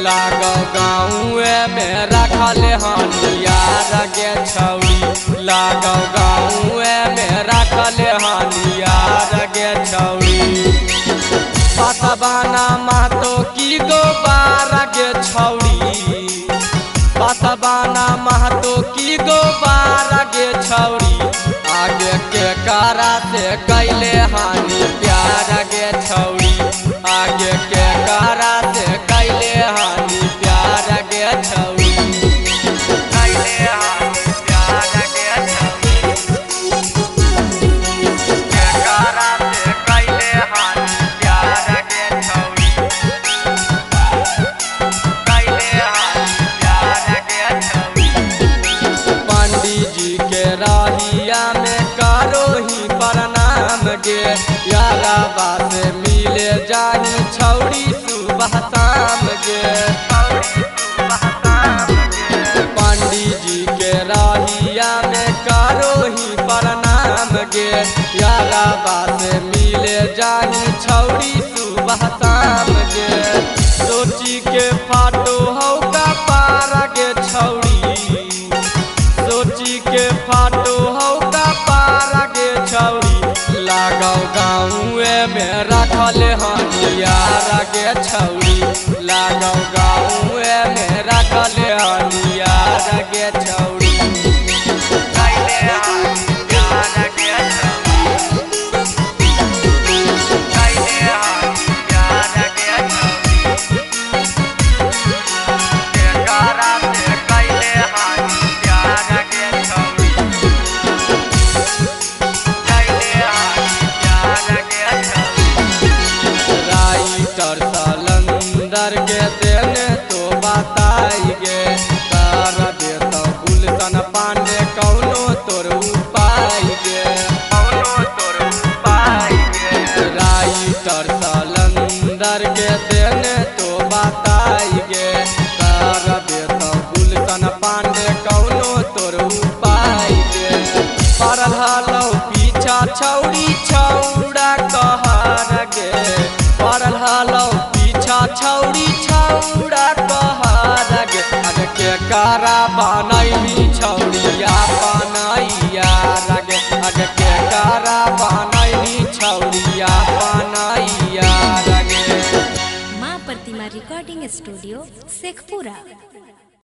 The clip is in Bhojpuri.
लागो गाँव में रखल हनियार गे छौरी, लागो गाँव में रखल हनियार गे छौरी। पतवाना महतो की गोबार गे छौरी, पतवाना महतो की गोबार गे छौरी। आगे के कारा से कैले हानि प्यार गे छौरी, आगे के कारा से कैले हानि प्यार गे छौरी, कैले हानि प्यार गे छौरी। के कारा से कैले हानि प्यार गे छौरी, कैले हानि प्यार गे छौरी। पंडित जी के राहिया में करो ही प्रणाम गे, यारा बात मिले जाही छौरी सुबह शाम गे। पंडित जी के राहिया में करो ही प्रणाम गे, यारा बात मिले जाही छौरी सुबह शाम गे। सोची के फाटो हो का पार गे छौरी, सोची के फाटो हो का पार गे छौरी। लागो गाँव में रखल हनियार गे छौरी, लागो गाँव में रखल हनियार गे छौरी, कैले हानि प्यार गे छौरी, कैले हानि प्यार गे छौरी। के कारा से कैले हानि प्यार गे छौरी, कैले हानि प्यार गे छौरी। राइटर सलंदर के देने तो बताई गे, कर दे तो गुलशन पांडे कौनो तोर उपाय गे, कौनो तोर उपाय गे। राइटर सलंदर के देने तो बताई गे, कर दे तो गुलशन पांडे कौनो तोर उपाय गे। पड़ल हलौ पीछा छौरी छौड़ा कहर गे, पड़ल हलौ पीछा छौरी छौड़ा कहर गे। आगे के कारा बनैली छौरी अपन यार गे, आगे के कारा बनैली छौरी अपन यार गे। माँ प्रतिमा रिकॉर्डिंग स्टूडियो शेखपुरा।